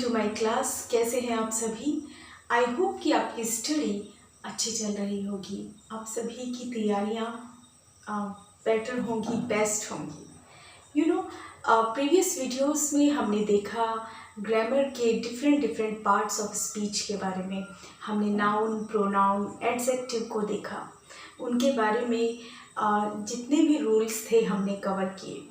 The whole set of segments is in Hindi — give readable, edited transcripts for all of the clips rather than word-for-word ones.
To my class. कैसे हैं आप सभी? आई होप कि आपकी स्टडी अच्छी चल रही होगी। आप सभी की तैयारियां बेटर होंगी, बेस्ट होंगी। प्रीवियस वीडियोस में हमने देखा ग्रामर के डिफरेंट पार्ट्स ऑफ स्पीच के बारे में। हमने नाउन, प्रोनाउन, एडजेक्टिव को देखा। उनके बारे में जितने भी रूल्स थे हमने कवर किए।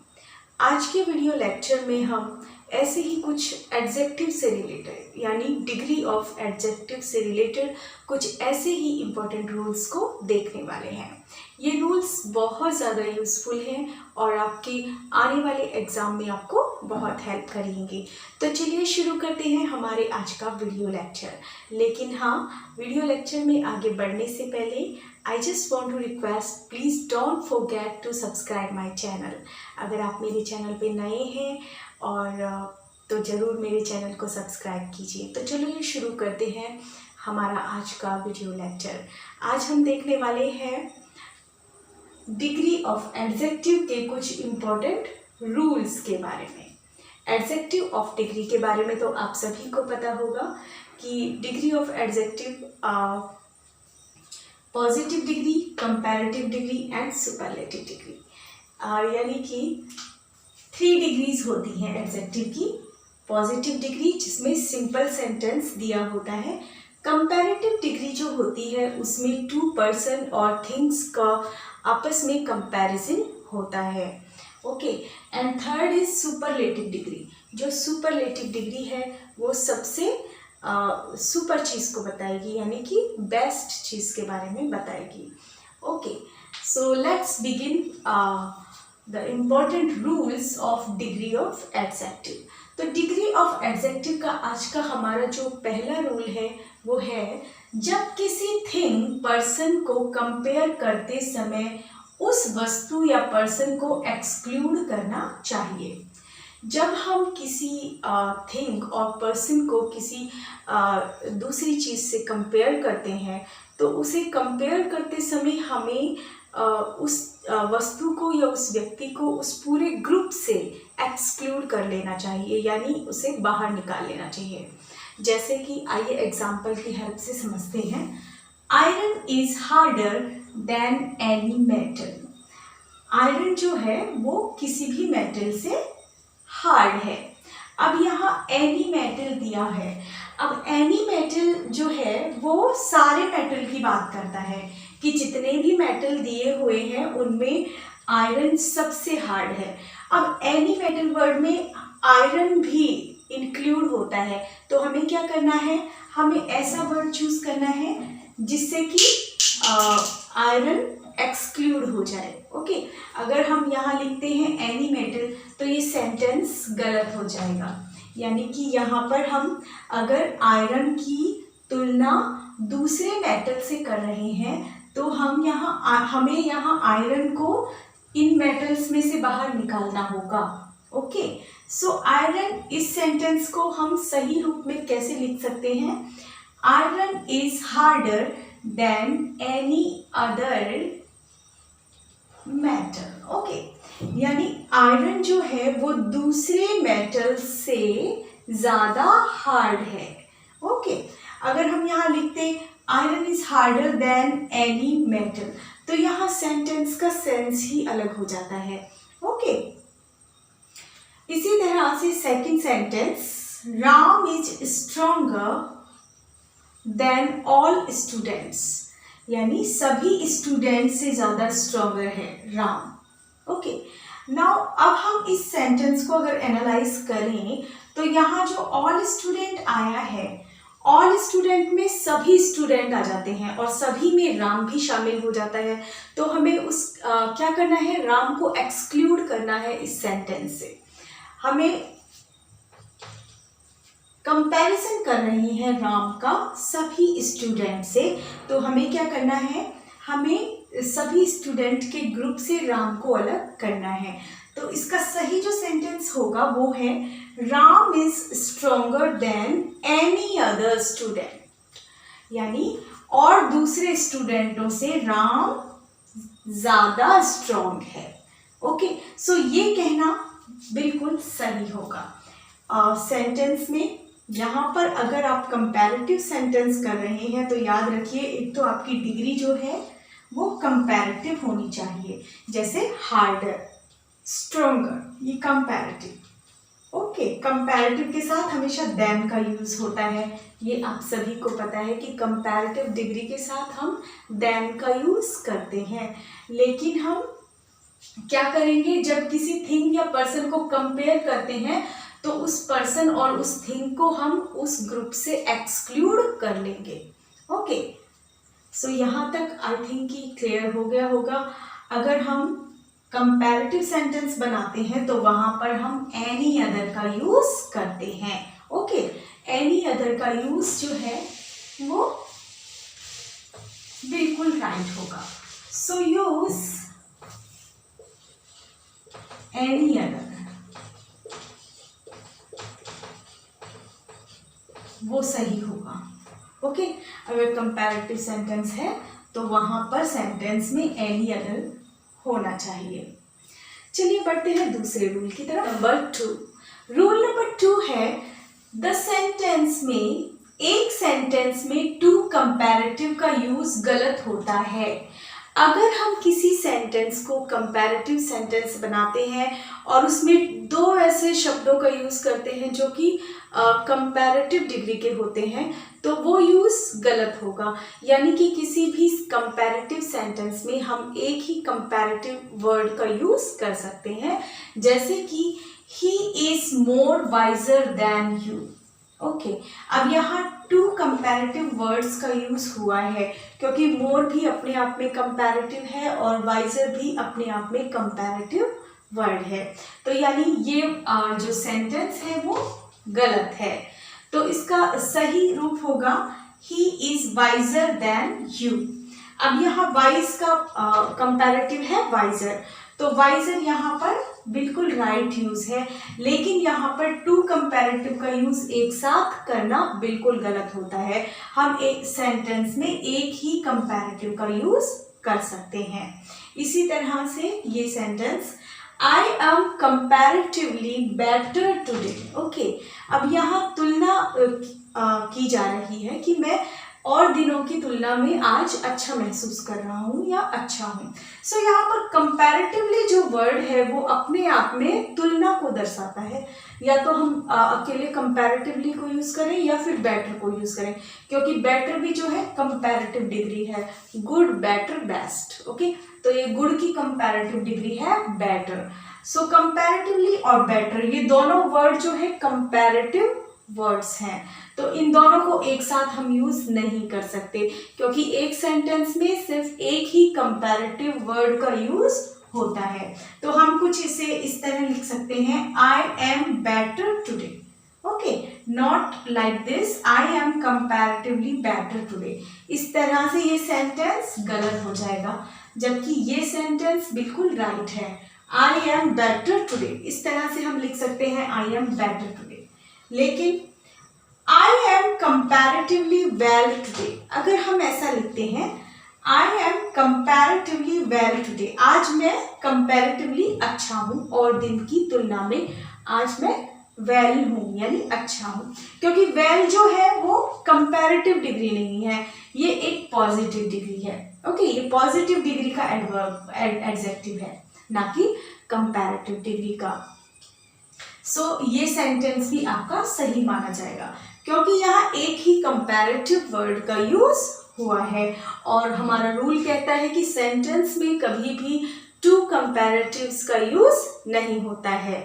आज के वीडियो लेक्चर में हम ऐसे ही कुछ एडजेक्टिव से रिलेटेड यानी डिग्री ऑफ एडजेक्टिव से रिलेटेड कुछ ऐसे ही इम्पोर्टेंट रूल्स को देखने वाले हैं। ये रूल्स बहुत ज़्यादा यूज़फुल हैं और आपके आने वाले एग्ज़ाम में आपको बहुत हेल्प करेंगे। तो चलिए शुरू करते हैं हमारे आज का वीडियो लेक्चर। लेकिन हाँ, वीडियो लेक्चर में आगे बढ़ने से पहले I just want to request, please don't forget to subscribe my channel। अगर आप मेरे चैनल पे नए हैं और तो ज़रूर मेरे चैनल को सब्सक्राइब कीजिए। तो चलिए शुरू करते हैं हमारा आज का वीडियो लेक्चर। आज हम देखने वाले हैं डिग्री ऑफ एडजेक्टिव के कुछ इम्पोर्टेंट रूल्स के बारे में। एडजेक्टिव ऑफ डिग्री के बारे में तो आप सभी को पता होगा कि degree of adjective positive degree, comparative degree and superlative degree, यानी कि 3 डिग्रीज होती हैं एडजेक्टिव की। पॉजिटिव डिग्री जिसमें सिंपल सेंटेंस दिया होता है। कंपैरेटिव डिग्री जो होती है उसमें 2 पर्सन और थिंग्स का आपस में कंपैरिजन होता है। Okay, and third is superlative degree. जो सुपरलेटिव डिग्री है वो सबसे सुपर चीज़ को बताएगी, यानी कि बेस्ट चीज़ के बारे में बताएगी। Okay, so let's begin the important rules of degree of adjective. तो डिग्री ऑफ एडजेक्टिव का आज का हमारा जो पहला रूल है वो है, जब किसी थिंग, पर्सन को कंपेयर करते समय उस वस्तु या पर्सन को एक्सक्लूड करना चाहिए। जब हम किसी थिंग और पर्सन को किसी दूसरी चीज़ से कंपेयर करते हैं तो उसे कंपेयर करते समय हमें उस वस्तु को या उस व्यक्ति को उस पूरे ग्रुप से एक्सक्लूड कर लेना चाहिए, यानी उसे बाहर निकाल लेना चाहिए। जैसे कि आइए एग्जाम्पल की हेल्प से समझते हैं। Iron is harder than any metal. Iron जो है वो किसी भी मेटल से हार्ड है। अब यहाँ एनी मेटल दिया है। अब एनी मेटल जो है वो सारे मेटल की बात करता है कि जितने भी मेटल दिए हुए हैं उनमें आयरन सबसे हार्ड है। अब एनी मेटल वर्ड में आयरन भी इंक्लूड होता है, तो हमें क्या करना है, हमें ऐसा वर्ड चूज करना है जिससे कि आयरन एक्सक्लूड हो जाए। ओके, अगर हम यहाँ लिखते हैं एनी मेटल तो ये सेंटेंस गलत हो जाएगा, यानी कि यहाँ पर हम अगर आयरन की तुलना दूसरे मेटल से कर रहे हैं तो हमें यहाँ आयरन को इन मेटल्स में से बाहर निकालना होगा। ओके, सो आयरन, इस सेंटेंस को हम सही रूप में कैसे लिख सकते हैं? Iron is harder than any other metal. Okay, यानी आयरन जो है वो दूसरे मेटल से ज़्यादा हार्ड है। ओके, अगर हम यहाँ लिखते iron is harder than any metal तो यहाँ सेंटेंस का सेंस ही अलग हो जाता है। ओके, इसी तरह से second sentence, Ram is stronger than all students, यानी सभी स्टूडेंट से ज़्यादा स्ट्रॉन्गर है राम। ओके, नाउ अब हम इस सेंटेंस को अगर एनालाइज करें तो यहाँ जो ऑल स्टूडेंट आया है, ऑल स्टूडेंट में सभी स्टूडेंट आ जाते हैं और सभी में राम भी शामिल हो जाता है। तो हमें क्या करना है, राम को एक्सक्लूड करना है इस सेंटेंस से। हमें कंपैरिजन कर रही है राम का सभी स्टूडेंट से, तो हमें क्या करना है, हमें सभी स्टूडेंट के ग्रुप से राम को अलग करना है। तो इसका सही जो सेंटेंस होगा वो है, Ram is stronger than any other student, यानी और दूसरे स्टूडेंटों से राम ज़्यादा स्ट्रॉन्ग है। ओके, सो ये कहना बिल्कुल सही होगा। सेंटेंस में यहाँ पर अगर आप कंपैरेटिव सेंटेंस कर रहे हैं तो याद रखिए, एक तो आपकी डिग्री जो है वो कंपैरेटिव होनी चाहिए, जैसे हार्डर, स्ट्रोंगर, ये कंपैरेटिव। ओके, कंपैरेटिव के साथ हमेशा देन का यूज होता है, ये आप सभी को पता है कि कंपैरेटिव डिग्री के साथ हम देन का यूज करते हैं। लेकिन हम क्या करेंगे, जब किसी थिंग या पर्सन को कंपेयर करते हैं तो उस पर्सन और उस थिंग को हम उस ग्रुप से एक्सक्लूड कर लेंगे। ओके, सो यहाँ तक आई थिंक कि क्लियर हो गया होगा। अगर हम कंपैरेटिव सेंटेंस बनाते हैं तो वहां पर हम एनी अदर का यूज करते हैं। ओके, एनी अदर का यूज जो है वो बिल्कुल राइट होगा। सो यूज एनी अदर, वो सही होगा। ओके, अगर कंपैरेटिव सेंटेंस है तो वहां पर सेंटेंस में एनी अदर होना चाहिए। चलिए बढ़ते हैं दूसरे रूल की तरफ। नंबर 2, रूल नंबर 2 है द सेंटेंस में, एक सेंटेंस में टू कंपैरेटिव का यूज गलत होता है। अगर हम किसी सेंटेंस को कंपैरेटिव सेंटेंस बनाते हैं और उसमें दो ऐसे शब्दों का यूज करते हैं जो कि कंपैरेटिव डिग्री के होते हैं, तो वो यूज गलत होगा। यानी कि किसी भी कंपैरेटिव सेंटेंस में हम एक ही कंपैरेटिव वर्ड का यूज कर सकते हैं, जैसे कि he is more visor then you. Okay, अब यहाँ टू कंपैरेटिव वर्ड्स का यूज हुआ है क्योंकि मोर भी अपने आप में कंपैरेटिव है और वाइजर भी अपने आप में कंपैरेटिव वर्ड है। तो यानी ये जो सेंटेंस है वो गलत है। तो इसका सही रूप होगा he is visor then you. अब यहाँ वाइज का कंपैरेटिव है वाइजर, तो वाइजर यहाँ पर बिल्कुल राइट यूज है। लेकिन यहाँ पर टू कंपैरेटिव का यूज एक साथ करना बिल्कुल गलत होता है। हम एक सेंटेंस में एक ही कंपैरेटिव का यूज कर सकते हैं। इसी तरह से ये sentence I am comparatively better today. Okay, अब यहाँ तुलना की जा रही है कि मैं और दिनों की तुलना में आज अच्छा महसूस कर रहा हूँ या अच्छा हूँ। सो यहाँ पर कंपैरेटिवली जो वर्ड है वो अपने आप में तुलना को दर्शाता है। या तो हम अकेले कंपैरेटिवली को यूज करें या फिर बेटर को यूज करें, क्योंकि बेटर भी जो है कंपैरेटिव डिग्री है, गुड, बेटर, बेस्ट। ओके, तो ये गुड की कंपैरेटिव डिग्री है बेटर। सो कंपैरेटिवली और बेटर ये दोनों वर्ड जो है कंपैरेटिव वर्ड्स हैं, तो इन दोनों को एक साथ हम यूज नहीं कर सकते क्योंकि एक सेंटेंस में सिर्फ एक ही कंपैरेटिव वर्ड का यूज होता है। तो हम कुछ इसे इस तरह लिख सकते हैं, I M better today. Okay, not like this, I am comparatively better today. इस तरह से ये सेंटेंस गलत हो जाएगा, जबकि ये सेंटेंस बिल्कुल राइट है, आई एम बेटर टुडे। इस तरह से हम लिख सकते हैं आई एम बेटर टुडे। लेकिन I am comparatively well today, अगर हम ऐसा लिखते हैं I am comparatively well today, आज मैं कंपैरेटिवली अच्छा हूँ और दिन की तुलना में आज मैं वेल हूँ यानी अच्छा हूँ, क्योंकि वेल जो है वो कंपैरेटिव डिग्री नहीं है, ये एक पॉजिटिव डिग्री है। ओके, ये पॉजिटिव डिग्री का एडजेक्टिव है, ना कि कंपैरेटिव डिग्री का। सो ये सेंटेंस भी आपका सही माना जाएगा क्योंकि यहाँ एक ही कंपैरेटिव वर्ड का यूज हुआ है और हमारा रूल कहता है कि सेंटेंस में कभी भी टू कंपैरेटिव्स का यूज नहीं होता है।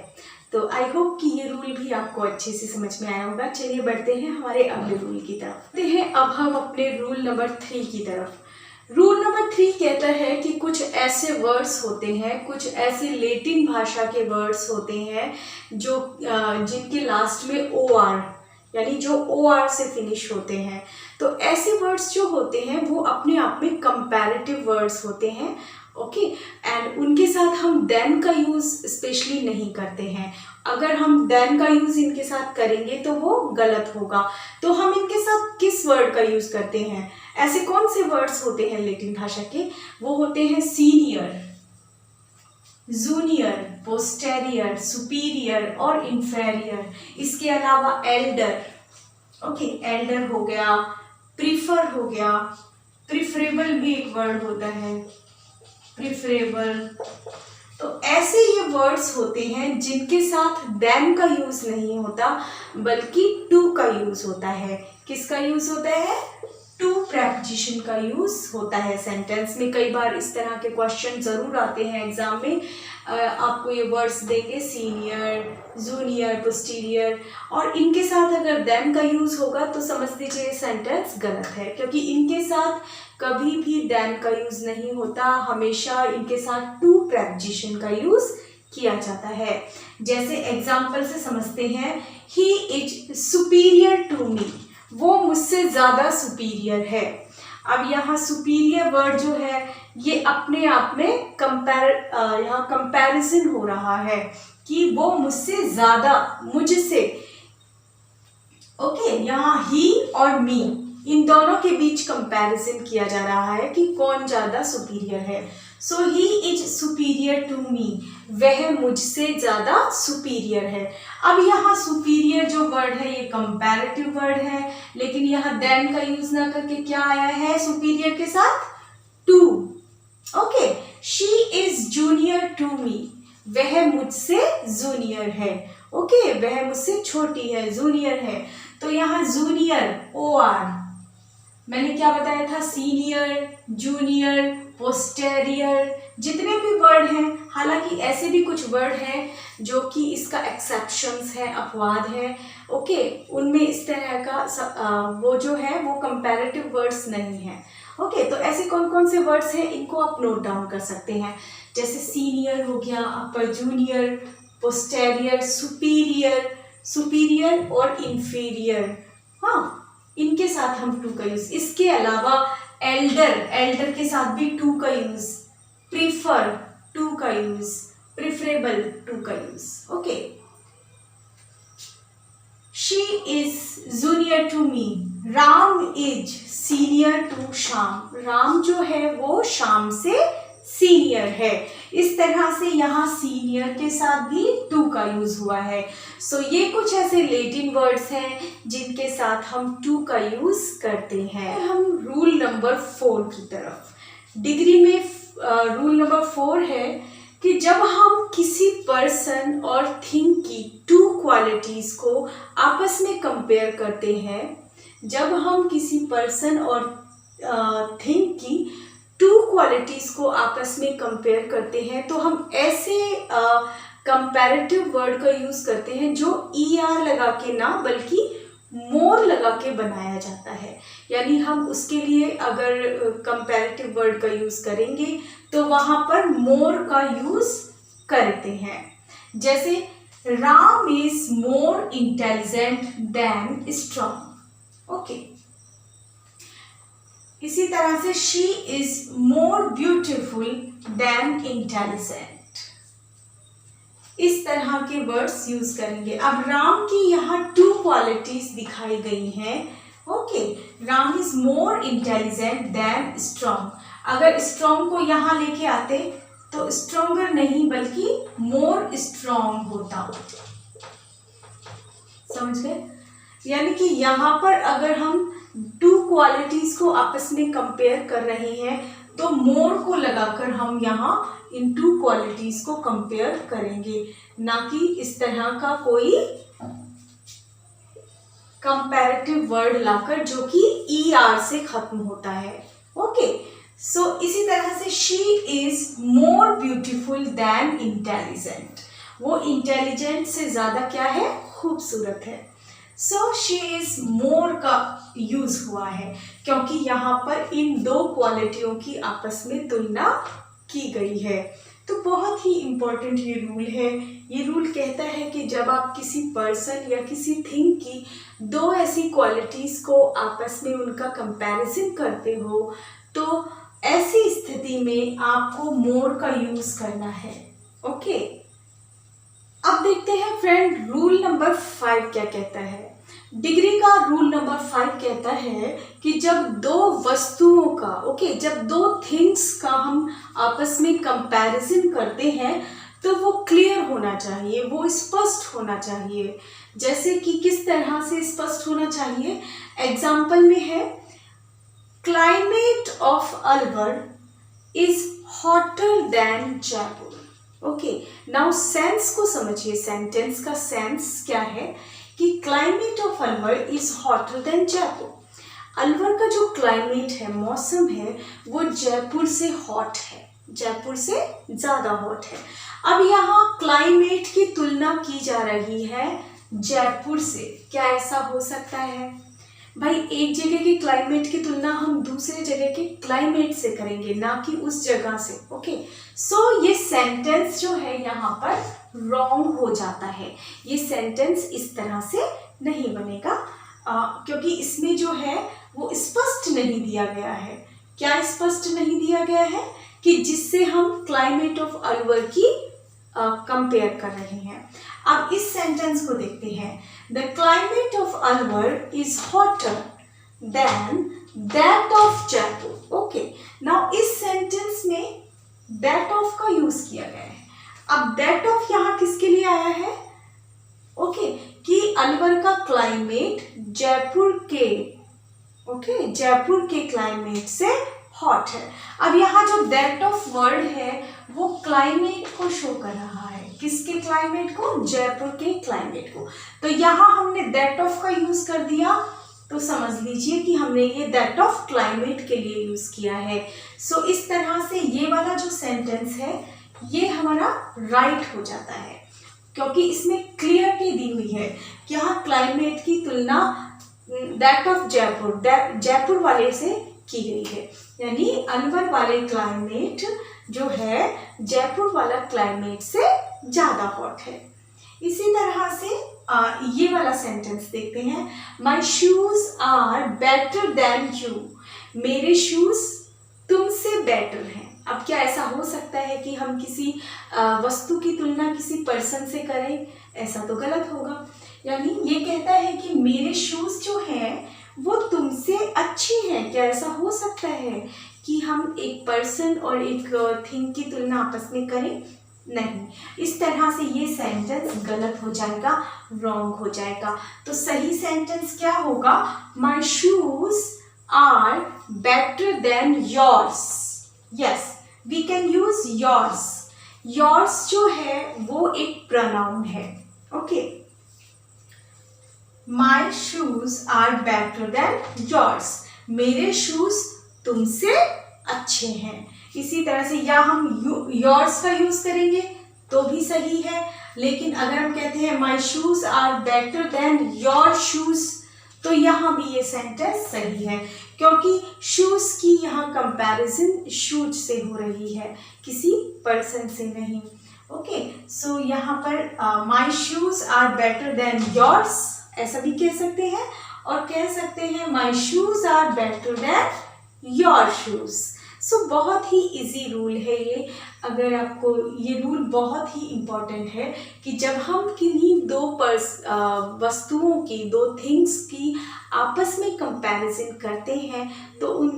तो आई होप कि ये रूल भी आपको अच्छे से समझ में आया होगा। चलिए बढ़ते हैं हमारे अगले रूल की तरफ। अब हम अपने रूल नंबर 3 की तरफ। रूल नंबर 3 कहता है कि कुछ ऐसे वर्ड्स होते हैं, कुछ ऐसे लैटिन भाषा के वर्ड्स होते हैं जो जिनके लास्ट में OR यानी जो OR से फिनिश होते हैं। तो ऐसे वर्ड्स जो होते हैं वो अपने आप में कंपैरेटिव वर्ड्स होते हैं। ओके, एंड उनके साथ हम देन का यूज स्पेशली नहीं करते हैं। अगर हम देन का यूज इनके साथ करेंगे तो वो गलत होगा। तो हम इनके साथ किस वर्ड का यूज करते हैं? ऐसे कौन से वर्ड्स होते हैं लैटिन भाषा के? वो होते हैं सीनियर, जूनियर, पोस्टेरियर, सुपीरियर और इंफेरियर। इसके अलावा एल्डर, ओके, एल्डर हो गया, प्रीफर हो गया, प्रिफरेबल भी एक वर्ड होता है, प्रिफरेबल। तो ऐसे ये वर्ड्स होते हैं जिनके साथ देन का यूज नहीं होता बल्कि टू का यूज होता है। किसका यूज होता है? टू प्रेपोजिशन का यूज होता है सेंटेंस में। कई बार इस तरह के क्वेश्चन जरूर आते हैं एग्जाम में। आपको ये वर्ड्स देंगे सीनियर, जूनियर, पोस्टीरियर, और इनके साथ अगर देन का यूज होगा तो समझ लीजिए सेंटेंस गलत है, क्योंकि इनके साथ कभी भी देन का यूज नहीं होता, हमेशा इनके साथ टू प्रेपोजिशन का यूज किया जाता है। जैसे एग्जाम्पल से समझते हैं, he is superior to me, वो मुझसे ज्यादा सुपीरियर है। अब यहाँ सुपीरियर वर्ड जो है ये अपने आप में यहाँ कंपैरिजन हो रहा है कि वो मुझसे ज्यादा, मुझसे। ओके, यहाँ ही और मी इन दोनों के बीच कंपैरिजन किया जा रहा है कि कौन ज्यादा सुपीरियर है। So he is superior to me, वह मुझसे ज्यादा सुपीरियर है। अब यहाँ सुपीरियर जो वर्ड है ये कंपैरेटिव वर्ड है, लेकिन यहाँ देन का यूज ना करके क्या आया है सुपीरियर के साथ? To. Okay, she is junior to me, वह मुझसे जूनियर है। ओके, वह मुझसे छोटी है, जूनियर है। तो यहाँ जूनियर OR, मैंने क्या बताया था? सीनियर, जूनियर, पोस्टेरियर, जितने भी वर्ड हैं, हालांकि ऐसे भी कुछ वर्ड हैं जो कि इसका एक्सेप्शंस है, अपवाद है। ओके, उनमें इस तरह का वो जो है वो कंपैरेटिव वर्ड्स नहीं है। ओके, तो ऐसे कौन कौन से वर्ड्स हैं इनको आप नोट डाउन कर सकते हैं। जैसे सीनियर हो गया, अपर जूनियर, पोस्टेरियर, सुपीरियर, सुपीरियर और इंफीरियर। हाँ, इनके साथ हम टू का यूज। इसके अलावा एल्डर, एल्डर के साथ भी टू का यूज, प्रीफर टू का यूज, प्रिफरेबल टू का use. Okay, she is junior to me, Ram is senior to Shyam, Ram जो है वो श्याम से सीनियर है। इस तरह से यहाँ सीनियर के साथ भी टू का यूज हुआ है। सो ये कुछ ऐसे लेटिन वर्ड्स हैं जिनके साथ हम टू का यूज करते हैं। हम रूल नंबर 4 की तरफ। डिग्री में रूल नंबर 4 है कि जब हम किसी पर्सन और थिंग की टू क्वालिटीज को आपस में कंपेयर करते हैं, जब हम किसी पर्सन और थिंग की टू क्वालिटीज को आपस में कंपेयर करते हैं तो हम ऐसे कंपैरेटिव वर्ड का यूज करते हैं जो ER लगा के ना बल्कि मोर लगा के बनाया जाता है। यानी हम उसके लिए अगर कंपैरेटिव वर्ड का यूज करेंगे तो वहां पर मोर का यूज करते हैं। जैसे Ram is more intelligent then strong. Okay, इसी तरह से she is more beautiful then intelligent. इस तरह के वर्ड्स यूज करेंगे। अब राम की यहाँ टू क्वालिटीज दिखाई गई हैं। Okay, Ram is more intelligent then strong. अगर स्ट्रॉन्ग को यहाँ लेके आते तो स्ट्रॉन्गर नहीं बल्कि मोर स्ट्रॉन्ग होता। समझ गए? यानी कि यहाँ पर अगर हम टू क्वालिटीज को आपस में कंपेयर कर रहे हैं तो मोर को लगाकर हम यहाँ इन टू क्वालिटीज को कंपेयर करेंगे, ना कि इस तरह का कोई कंपैरेटिव वर्ड लाकर जो कि ER से खत्म होता है। ओके, सो इसी तरह से she is more beautiful then intelligent. वो इंटेलिजेंट से ज्यादा क्या है? खूबसूरत है। सो शी इज मोर का यूज हुआ है क्योंकि यहाँ पर इन दो क्वालिटियों की आपस में तुलना की गई है। तो बहुत ही इम्पोर्टेंट ये रूल है। ये रूल कहता है कि जब आप किसी पर्सन या किसी थिंग की दो ऐसी क्वालिटीज को आपस में उनका कंपैरिजन करते हो तो ऐसी स्थिति में आपको मोर का यूज करना है। ओके, अब देखते हैं फ्रेंड रूल नंबर 5 क्या कहता है। डिग्री का रूल नंबर 5 कहता है कि जब दो वस्तुओं का जब दो थिंग्स का हम आपस में कंपैरिजन करते हैं तो वो क्लियर होना चाहिए, वो स्पष्ट होना चाहिए। जैसे कि किस तरह से स्पष्ट होना चाहिए, एग्जाम्पल में है climate of Alwar is hotter then Jaipur. Okay, now sense को समझिए, सेंटेंस का सेंस क्या है कि climate of Alwar is hotter then Jaipur. Alwar का जो क्लाइमेट है, मौसम है, वो जयपुर से हॉट है, जयपुर से ज़्यादा हॉट है। अब यहाँ क्लाइमेट की तुलना की जा रही है जयपुर से। क्या ऐसा हो सकता है भाई? एक जगह के क्लाइमेट की तुलना हम दूसरे जगह के क्लाइमेट से करेंगे, ना कि उस जगह से। ओके, सो ये सेंटेंस जो है यहाँ पर रॉन्ग हो जाता है। ये सेंटेंस इस तरह से नहीं बनेगा, क्योंकि इसमें जो है वो स्पष्ट नहीं दिया गया है। क्या स्पष्ट नहीं दिया गया है? कि जिससे हम क्लाइमेट ऑफ अलवर की कंपेयर कर रहे हैं। अब इस सेंटेंस को देखते हैं, the climate of Alwar is hotter then that of Jaipur. Okay, now इस सेंटेंस में दैट ऑफ का यूज किया गया है। अब दैट ऑफ यहाँ किसके लिए आया है? ओके, कि अलवर का क्लाइमेट जयपुर के जयपुर के क्लाइमेट से हॉट है। अब यहाँ जो दैट ऑफ वर्ड है वो क्लाइमेट को शो कर रहा है। किसके क्लाइमेट को? जयपुर के क्लाइमेट को। तो यहाँ हमने दैट ऑफ का यूज कर दिया, तो समझ लीजिए कि हमने ये दैट ऑफ क्लाइमेट के लिए यूज किया है। सो इस तरह से ये वाला जो सेंटेंस है ये हमारा राइट हो जाता है, क्योंकि इसमें क्लियरिटी दी हुई है कि यहाँ क्लाइमेट की तुलना दैट ऑफ जयपुर, जयपुर वाले से की गई है, यानी अलवर वाले क्लाइमेट जो है जयपुर वाला क्लाइमेट से ज़्यादा हॉट है। इसी तरह से ये वाला सेंटेंस देखते हैं, my shoes are better than you. मेरे शूज तुमसे बेटर हैं। अब क्या ऐसा हो सकता है कि हम किसी वस्तु की तुलना किसी पर्सन से करें? ऐसा तो गलत होगा। यानी ये कहता है कि मेरे शूज जो हैं वो तुमसे अच्छी हैं। क्या ऐसा हो सकता है कि हम एक पर्सन और एक थिंग की तुलना आपस में करें? नहीं, इस तरह से ये सेंटेंस गलत हो जाएगा, रॉन्ग हो जाएगा। तो सही सेंटेंस क्या होगा? My shoes are better than yours. Yes, we can use yours. Yours जो है वो एक प्रोनाउन है। Okay, my shoes are better than yours. मेरे शूज तुमसे अच्छे हैं। इसी तरह से या हम योर्स का यूज करेंगे तो भी सही है, लेकिन अगर हम कहते हैं my shoes are better than your shoes, तो यहाँ भी ये सेंटेंस सही है, क्योंकि शूज की यहाँ कंपैरिजन शूज से हो रही है, किसी पर्सन से नहीं। ओके, सो यहाँ पर my shoes are better than yours ऐसा भी कह सकते हैं, और कह सकते हैं my shoes are better than your shoes. So बहुत ही इजी रूल है ये। अगर आपको ये रूल बहुत ही इम्पॉर्टेंट है कि जब हम किन्हीं दो वस्तुओं की, दो थिंग्स की आपस में कंपैरिजन करते हैं तो उन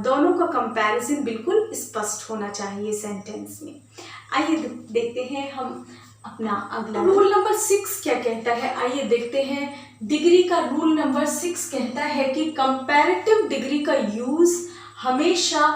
दोनों का कंपैरिजन बिल्कुल स्पष्ट होना चाहिए सेंटेंस में। आइए देखते हैं हम अपना अगला रूल नंबर 6 क्या कहता है। आइए देखते हैं। डिग्री का रूल नंबर 6 कहता है कि कंपैरेटिव डिग्री का यूज हमेशा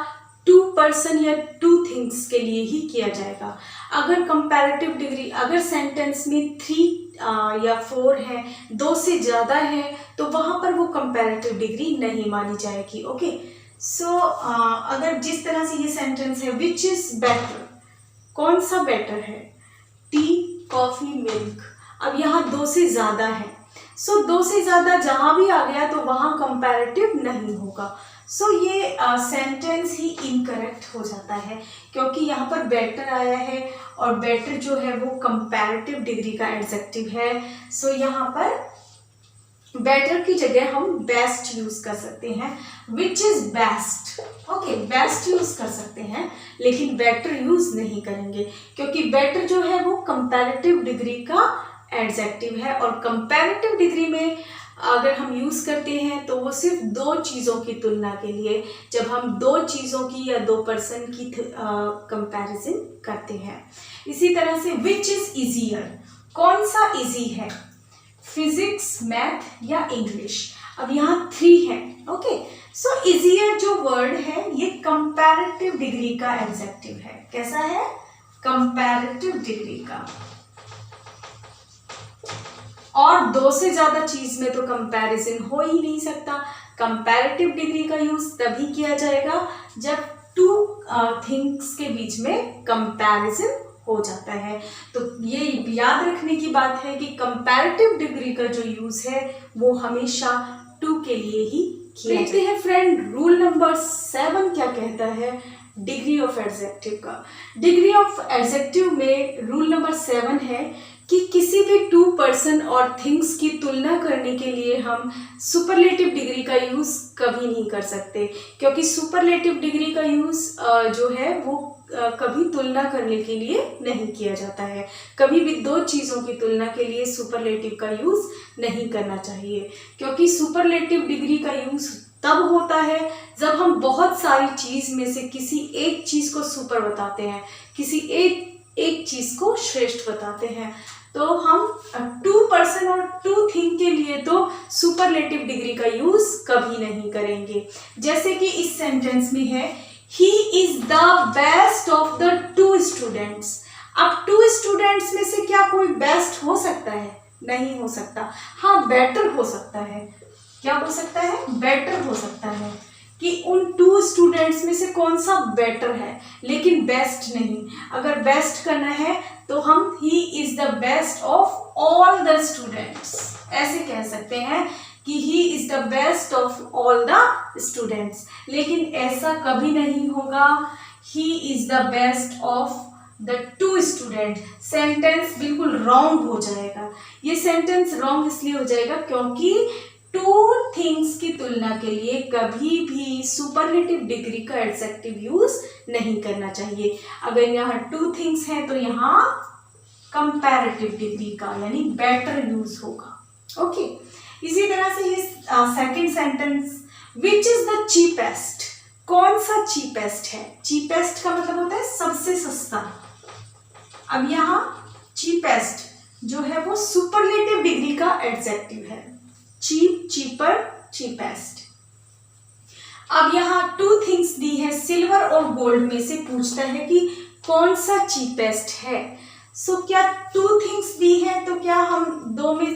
2 पर्सन या 2 थिंग्स के लिए ही किया जाएगा। अगर कंपैरेटिव डिग्री, अगर सेंटेंस में 3 या 4 है, 2 से ज़्यादा है, तो वहाँ पर वो कंपैरेटिव डिग्री नहीं मानी जाएगी। ओके, सो अगर जिस तरह से ये सेंटेंस है, विच इज़ बेटर, कौन सा बेटर है? T, coffee, milk. अब यहाँ 2 से ज़्यादा है, सो 2 से ज़्यादा जहाँ भी आ गया तो वहाँ कंपैरेटिव नहीं होगा। सो ये सेंटेंस ही इनकरेक्ट हो जाता है, क्योंकि यहाँ पर बेटर आया है और बेटर जो है वो कंपैरेटिव डिग्री का एडजेक्टिव है। सो यहाँ पर बेटर की जगह हम बेस्ट यूज कर सकते हैं, which is best. Okay, best use कर सकते हैं, लेकिन बेटर यूज नहीं करेंगे, क्योंकि बेटर जो है वो कंपैरेटिव डिग्री का एडजेक्टिव है, और कंपैरेटिव डिग्री में अगर हम यूज करते हैं तो वो सिर्फ 2 चीज़ों की तुलना के लिए, जब हम 2 चीज़ों की या 2 पर्सन की कंपैरिजन करते हैं। इसी तरह से विच इज इजियर, कौन सा इजी है, फिजिक्स, मैथ या इंग्लिश। अब यहाँ 3 है। ओके, सो इजियर जो वर्ड है ये कंपैरेटिव डिग्री का एडजेक्टिव है। कैसा है? कंपैरेटिव डिग्री का। और 2 से ज्यादा चीज में तो कंपैरिजन हो ही नहीं सकता। कंपैरेटिव डिग्री का यूज तभी किया जाएगा जब 2 थिंग्स के बीच में कंपैरिजन हो जाता है। तो ये याद रखने की बात है कि कंपैरेटिव डिग्री का जो यूज है वो हमेशा 2 के लिए ही किया जाता है। देखते हैं फ्रेंड रूल नंबर 7 क्या कहता है डिग्री ऑफ एडजेक्टिव का। डिग्री ऑफ एडजेक्टिव में रूल नंबर 7 है कि किसी भी 2 पर्सन और थिंग्स की तुलना करने के लिए हम सुपरलेटिव डिग्री का यूज कभी नहीं कर सकते, क्योंकि सुपरलेटिव डिग्री का यूज जो है वो कभी तुलना करने के लिए नहीं किया जाता है। कभी भी 2 चीज़ों की तुलना के लिए सुपरलेटिव का यूज नहीं करना चाहिए, क्योंकि सुपरलेटिव डिग्री का यूज तब होता है जब हम बहुत सारी चीज में से किसी एक चीज को सुपर बताते हैं, किसी एक चीज को श्रेष्ठ बताते हैं। तो हम 2 पर्सन और 2 थिंग के लिए तो सुपरलेटिव डिग्री का यूज कभी नहीं करेंगे। जैसे कि इस सेंटेंस में है he is the best of the 2 students. अब 2 स्टूडेंट्स में से क्या कोई बेस्ट हो सकता है? नहीं हो सकता। हाँ, बेटर हो सकता है। क्या हो सकता है? बेटर हो सकता है कि उन 2 स्टूडेंट्स में से कौन सा बेटर है, लेकिन बेस्ट नहीं। अगर बेस्ट करना है तो हम he is the best of all the students ऐसे कह सकते हैं कि he is the best of all the students, लेकिन ऐसा कभी नहीं होगा। He is the best of the 2 student. Sentence बिल्कुल रॉन्ग हो जाएगा। ये सेंटेंस रॉन्ग इसलिए हो जाएगा क्योंकि 2 थिंग्स की तुलना के लिए कभी भी सुपरलेटिव डिग्री का एडजेक्टिव यूज नहीं करना चाहिए। अगर यहाँ 2 थिंग्स हैं तो यहाँ कंपैरेटिव डिग्री का यानी बेटर यूज होगा। ओके, इसी तरह से ये second sentence which is the cheapest, कौन सा चीपेस्ट है? चीपेस्ट का मतलब होता है सबसे सस्ता। अब यहाँ चीपेस्ट जो है वो सुपरलेटिव डिग्री का एडजेक्टिव है। Cheap, cheaper, cheapest. अब यहाँ 2 थिंग्स दी है, सिल्वर और गोल्ड में से पूछता है कि कौन सा चीपेस्ट है। सो क्या 2 थिंग्स दी है तो क्या हम 2 में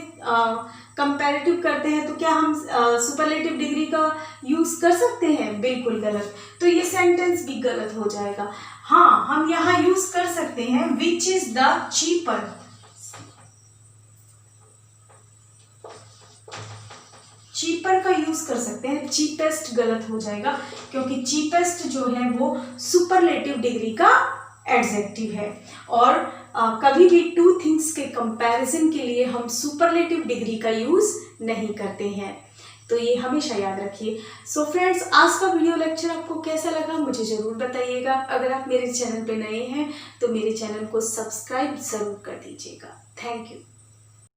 कंपैरेटिव करते हैं तो क्या हम सुपरलेटिव डिग्री का यूज कर सकते हैं? बिल्कुल गलत। तो ये सेंटेंस भी गलत हो जाएगा। हाँ, हम यहाँ यूज कर सकते हैं which is the cheaper. Cheaper का यूज कर सकते हैं, चीपेस्ट गलत हो जाएगा क्योंकि चीपेस्ट जो है वो सुपरलेटिव डिग्री का एडजेक्टिव है। और कभी भी 2 थिंग्स के कंपैरिजन के लिए हम सुपरलेटिव डिग्री का यूज नहीं करते हैं, तो ये हमेशा याद रखिए। सो फ्रेंड्स, आज का वीडियो लेक्चर आपको कैसा लगा मुझे ज़रूर बताइएगा। अगर आप मेरे चैनल पे नए हैं तो मेरे चैनल को सब्सक्राइब ज़रूर कर दीजिएगा। Thank you.